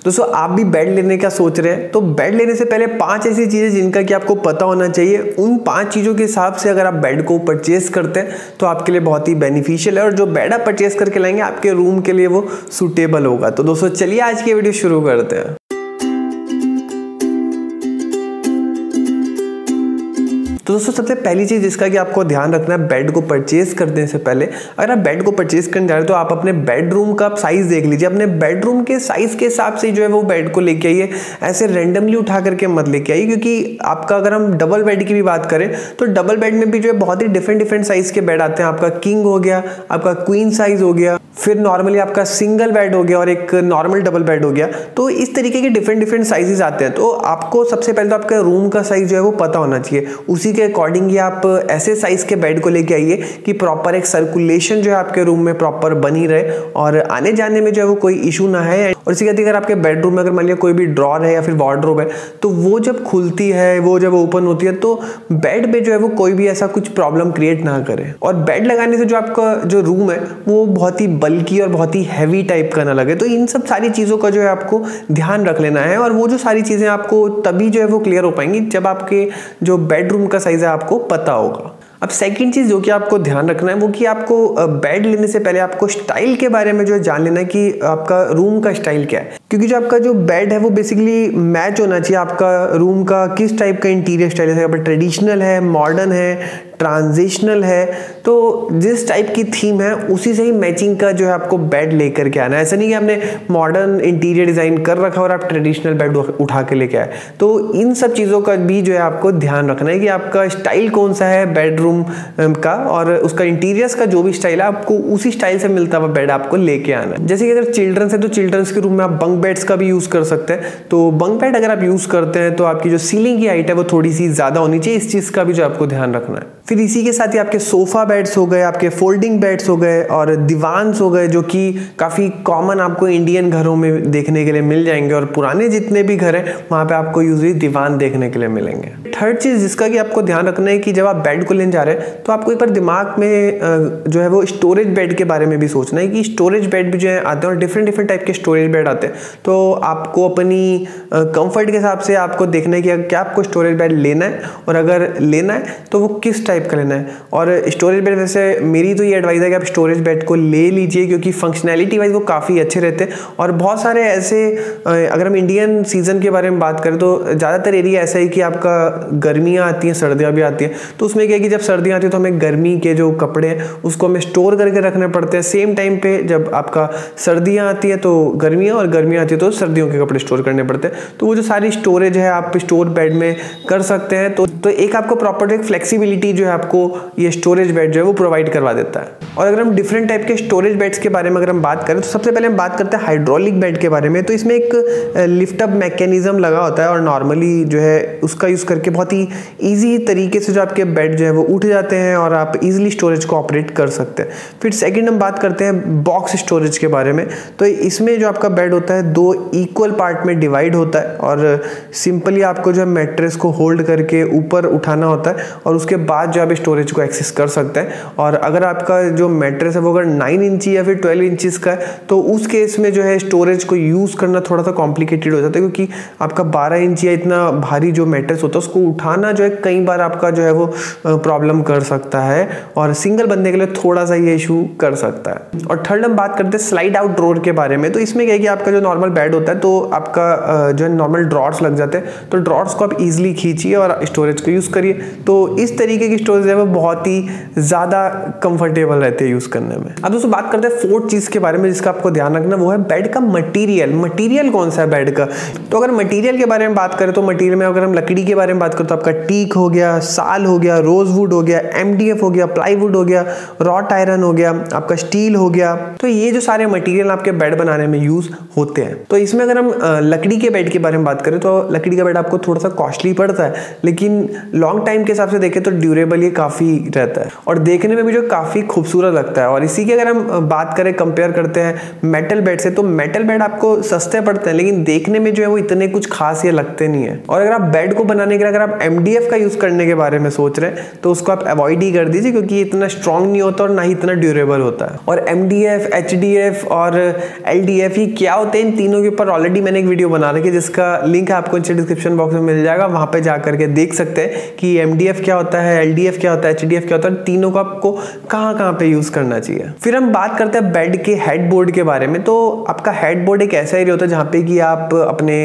दोस्तों आप भी बेड लेने का सोच रहे हैं तो बेड लेने से पहले 5 ऐसी चीज़ें जिनका कि आपको पता होना चाहिए। उन 5 चीज़ों के हिसाब से अगर आप बेड को परचेज करते हैं तो आपके लिए बहुत ही बेनिफिशियल है और जो बेड आप परचेज करके लाएंगे आपके रूम के लिए वो सूटेबल होगा। तो दोस्तों चलिए आज की वीडियो शुरू करते हैं। तो दोस्तों सबसे पहली चीज़ जिसका कि आपको ध्यान रखना है बेड को परचेज करने से पहले, अगर आप बेड को परचेज करने जा रहे हैं तो आप अपने बेडरूम का साइज़ देख लीजिए। अपने बेडरूम के साइज़ के हिसाब से जो है वो बेड को लेके आइए, ऐसे रैंडमली उठा करके मत लेके आइए। क्योंकि आपका अगर हम डबल बेड की भी बात करें तो डबल बेड में भी जो है बहुत ही डिफरेंट साइज़ के बेड आते हैं। आपका किंग हो गया, आपका क्वीन साइज़ हो गया, फिर नॉर्मली आपका सिंगल बेड हो गया और एक नॉर्मल डबल बेड हो गया। तो इस तरीके के डिफरेंट साइजेस आते हैं। तो आपको सबसे पहले तो आपका रूम का साइज जो है वो पता होना चाहिए। उसी के अकॉर्डिंग ही आप ऐसे साइज के बेड को लेके आइए कि प्रॉपर एक सर्कुलेशन जो है आपके रूम में प्रॉपर बनी रहे और आने जाने में जो है वो कोई इशू ना है। और इसी के अगर आपके बेडरूम में अगर मान लिया कोई भी ड्रॉर है या फिर वार्डरोब है तो वो जब खुलती है, वो जब ओपन होती है तो बेड पे जो है वो कोई भी ऐसा कुछ प्रॉब्लम क्रिएट ना करे। और बेड लगाने से जो आपका जो रूम है वो बहुत ही बल्कि और बहुत ही हैवी टाइप का ना लगे। तो इन सब सारी चीज़ों का जो है आपको ध्यान रख लेना है और वो जो सारी चीज़ें आपको तभी जो है वो क्लियर हो पाएंगी जब आपके जो बेडरूम का साइज़ है आपको पता होगा। अब सेकंड चीज़ जो कि आपको ध्यान रखना है वो कि आपको बेड लेने से पहले आपको स्टाइल के बारे में जो है जान लेना है कि आपका रूम का स्टाइल क्या है। क्योंकि जो आपका जो बेड है वो बेसिकली मैच होना चाहिए आपका रूम का किस टाइप का इंटीरियर स्टाइल है। आपका ट्रेडिशनल है, मॉडर्न है, ट्रांजिशनल है, तो जिस टाइप की थीम है उसी से ही मैचिंग का जो है आपको बेड लेकर के आना है। ऐसा नहीं कि आपने मॉडर्न इंटीरियर डिज़ाइन कर रखा और आप ट्रेडिशनल बेड उठा के लेके आए। तो इन सब चीज़ों का भी जो है आपको ध्यान रखना है कि आपका स्टाइल कौन सा है बेडरूम का और उसका इंटीरियर्स का जो भी स्टाइल है आपको उसी स्टाइल से मिलता हुआ बेड आपको लेके आना है। जैसे कि अगर चिल्ड्रंस है तो चिल्ड्रंस के रूम में आप बंक बेड्स का भी यूज़ कर सकते हैं। तो बंक बेड अगर आप यूज़ करते हैं तो आपकी जो सीलिंग की हाइट है वो थोड़ी सी ज़्यादा होनी चाहिए। इस चीज़ का भी जो आपको ध्यान रखना है। फिर इसी के साथ ही आपके सोफ़ा बेड्स हो गए, आपके फोल्डिंग बेड्स हो गए और दीवान्स हो गए जो कि काफ़ी कॉमन आपको इंडियन घरों में देखने के लिए मिल जाएंगे और पुराने जितने भी घर हैं वहाँ पे आपको यूजली दीवान देखने के लिए मिलेंगे। थर्ड चीज़ जिसका कि आपको ध्यान रखना है कि जब आप बेड को लेने जा रहे हैं तो आपको एक बार दिमाग में जो है वो स्टोरेज बेड के बारे में भी सोचना है कि स्टोरेज बेड भी जो है आते हैं और डिफरेंट टाइप के स्टोरेज बेड आते हैं। तो आपको अपनी कंफर्ट के हिसाब से आपको देखना है कि क्या आपको स्टोरेज बेड लेना है और अगर लेना है तो वो किस टाइप का लेना है। और स्टोरेज बेड वैसे मेरी तो ये एडवाइस है कि आप स्टोरेज बेड को ले लीजिए क्योंकि फंक्शनैलिटी वाइज वो काफ़ी अच्छे रहते हैं। और बहुत सारे ऐसे अगर हम इंडियन सीजन के बारे में बात करें तो ज़्यादातर एरिया ऐसा है कि आपका गर्मियाँ आती हैं, सर्दियाँ भी आती हैं। तो उसमें क्या है कि जब सर्दियाँ आती हैं तो हमें गर्मी के जो कपड़े हैं उसको हमें स्टोर करके रखने पड़ते हैं। सेम टाइम पे जब आपका सर्दियाँ आती है तो गर्मियाँ और गर्मियाँ आती है तो सर्दियों के कपड़े स्टोर करने पड़ते हैं। तो वो जो सारी स्टोरेज है आप स्टोर बेड में कर सकते हैं। तो एक आपको प्रॉपर एक फ्लेक्सिबिलिटी जो है आपको ये स्टोरेज बेड जो है वो प्रोवाइड करवा देता है। और अगर हम डिफरेंट टाइप के स्टोरेज बेड्स के बारे में अगर हम बात करें तो सबसे पहले हम बात करते हैं हाइड्रोलिक बेड के बारे में। तो इसमें एक लिफ्ट अप मैकेनिज्म लगा होता है और नॉर्मली जो है उसका यूज़ करके बहुत ही ईजी तरीके से जो आपके बेड जो है वो उठ जाते हैं और आप इजीली स्टोरेज को ऑपरेट कर सकते हैं। फिर सेकंड हम बात करते हैं बॉक्स स्टोरेज के बारे में। तो इसमें जो आपका बेड होता है 2 इक्वल पार्ट में डिवाइड होता है और सिंपली आपको जो है मैट्रेस को होल्ड करके ऊपर उठाना होता है और उसके बाद जो आप स्टोरेज को एक्सेस कर सकते हैं। और अगर आपका जो मैट्रेस है वो अगर 9 इंची या फिर 12 इंचज़ का है तो उस केस में जो है स्टोरेज को यूज़ करना थोड़ा सा कॉम्प्लिकेटेड हो जाता है क्योंकि आपका 12 इंच या इतना भारी जो मैट्रेस होता है उसको उठाना जो है कई बार आपका जो है वो प्रॉब्लम कर सकता है और सिंगल बंदे के लिए थोड़ा सा ये इशू कर सकता है। और थर्ड हम बात करते हैं स्लाइड आउट ड्रॉर के बारे में। तो इसमें क्या है कि आपका जो नॉर्मल बेड होता है तो आपका जो है नॉर्मल ड्रॉर्स लग जाते हैं। तो ड्रॉर्स को आप ईजिली खींचिए और स्टोरेज को यूज़ करिए। तो इस तरीके की स्टोरेज है वो बहुत ही ज़्यादा कंफर्टेबल रहते हैं यूज़ करने में। अब दोस्तों बात करते हैं फोर्थ चीज़ के बारे में जिसका आपको ध्यान रखना वो है बेड का मटीरियल कौन सा है बेड का। तो अगर मटीरियल के बारे में बात करें तो मटीरियल में अगर हम लकड़ी के बारे में बात करें तो आपका टीक हो गया, साल हो गया, रोजवुड हो गया, MDF हो गया, प्लाईवुड हो गया, रॉट आयरन हो गया, आपका स्टील हो गया। तो ये जो सारे मटीरियल आपके बेड बनाने में यूज होते हैं। तो इसमें अगर हम लकड़ी के बेड के बारे में बात करें तो लकड़ी का बेड आपको थोड़ा सा कॉस्टली पड़ता है लेकिन लॉन्ग टाइम के हिसाब से देखें तो ड्यूरेबल कंफर्टेबल ये काफ़ी रहता है और देखने में भी जो काफ़ी खूबसूरत लगता है। और इसी की अगर हम बात करें, कंपेयर करते हैं मेटल बेड से, तो मेटल बेड आपको सस्ते पड़ते हैं लेकिन देखने में जो है वो इतने कुछ खास ये लगते नहीं है। और अगर आप बेड को बनाने के लिए अगर आप MDF का यूज़ करने के बारे में सोच रहे हैं तो उसको आप अवॉइड ही कर दीजिए, क्योंकि इतना स्ट्रॉन्ग नहीं होता और ना ही इतना ड्यूरेबल होता है। और MDF, HDF और LDF ये क्या होते हैं, इन तीनों के ऊपर ऑलरेडी मैंने एक वीडियो बना रखी है जिसका लिंक आपको नीचे डिस्क्रिप्शन बॉक्स में मिल जाएगा, वहां पे जाकर के देख सकते हैं कि MDF क्या होता है, LDF क्या होता है, HDF क्या होता है, तीनों को आपको कहां पे यूज करना चाहिए। फिर हम बात करते हैं बेड के हेडबोर्ड के बारे में। तो आपका हेडबोर्ड एक ऐसा एरिया होता है जहां पे कि आप अपने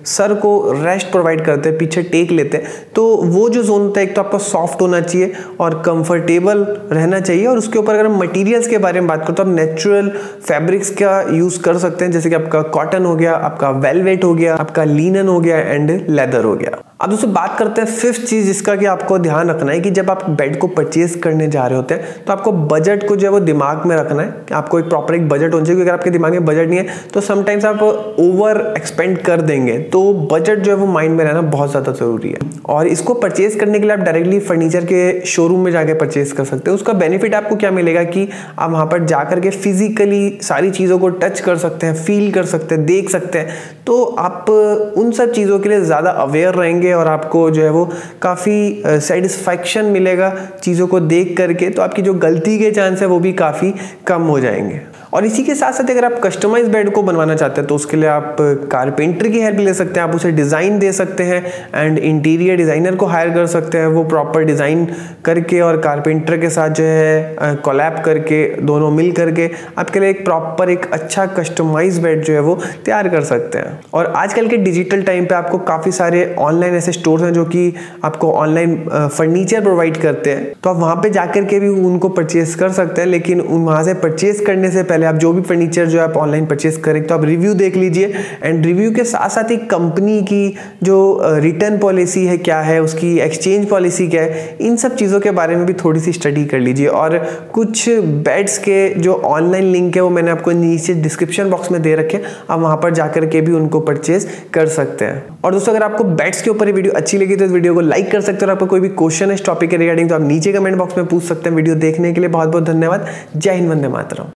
सर को रेस्ट प्रोवाइड करते हैं, पीछे टेक लेते हैं, तो वो जो जोन होता है एक तो आपका सॉफ्ट होना चाहिए और कंफर्टेबल रहना चाहिए। और उसके ऊपर अगर हम मटेरियल्स के बारे में बात करें तो आप नेचुरल फैब्रिक्स का यूज कर सकते हैं, जैसे कि आपका कॉटन हो गया, आपका वेलवेट हो गया, आपका लिनन हो गया एंड लेदर हो गया। अब दोस्तों बात करते हैं फिफ्थ चीज जिसका कि आपको ध्यान रखना है कि जब आप बेड को परचेज करने जा रहे होते हैं तो आपको बजट को जो है वो दिमाग में रखना है कि आपको एक प्रॉपर एक बजट होना चाहिए। अगर आपके दिमाग में बजट नहीं है तो समटाइम्स आप ओवर एक्सपेंड कर देंगे, तो बजट जो है वो माइंड में रहना बहुत ज़्यादा जरूरी है। और इसको परचेज करने के लिए आप डायरेक्टली फर्नीचर के शोरूम में जाकर परचेज कर सकते हैं। उसका बेनिफिट आपको क्या मिलेगा कि आप वहाँ पर जाकर के फिजिकली सारी चीज़ों को टच कर सकते हैं, फील कर सकते हैं, देख सकते हैं, तो आप उन सब चीज़ों के लिए ज़्यादा अवेयर रहेंगे और आपको जो है वो काफ़ी सेटिस्फैक्शन मिलेगा चीज़ों को देख करके, तो आपकी जो गलती के चांस है वो भी काफ़ी कम हो जाएंगे। और इसी के साथ साथ अगर आप कस्टमाइज बेड को बनवाना चाहते हैं तो उसके लिए आप कारपेंटर की हेल्प ले सकते हैं, आप उसे डिज़ाइन दे सकते हैं एंड इंटीरियर डिज़ाइनर को हायर कर सकते हैं, वो प्रॉपर डिज़ाइन करके और कारपेंटर के साथ जो है कोलैब करके दोनों मिल करके आपके लिए एक प्रॉपर एक अच्छा कस्टमाइज बेड जो है वो तैयार कर सकते हैं। और आजकल के डिजिटल टाइम पे आपको काफ़ी सारे ऑनलाइन ऐसे स्टोर्स हैं जो कि आपको ऑनलाइन फर्नीचर प्रोवाइड करते हैं, तो आप वहाँ पे जाकर के भी उनको परचेज कर सकते हैं। लेकिन वहाँ से परचेज करने से पहले आप जो भी फर्नीचर जो आप ऑनलाइन परचेज करें तो आप रिव्यू देख लीजिए एंड रिव्यू के साथ साथ ही कंपनी की जो रिटर्न पॉलिसी है क्या है, उसकी एक्सचेंज पॉलिसी क्या है, इन सब चीज़ों के बारे में भी थोड़ी सी स्टडी कर लीजिए। और कुछ बेड्स के जो ऑनलाइन लिंक है वो मैंने आपको नीचे डिस्क्रिप्शन बॉक्स में दे रखे हैं, आप वहाँ पर जाकर के भी उनको परचेज कर सकते हैं। और दोस्तों अगर आपको बेड्स के ऊपर ये वीडियो अच्छी लगी तो इस वीडियो को लाइक कर सकते हो और आपको कोई भी क्वेश्चन है इस टॉपिक के रिगार्डिंग तो आप नीचे कमेंट बॉक्स में पूछ सकते हैं। वीडियो देखने के लिए बहुत बहुत धन्यवाद। जय हिंद, वंदे मातरम।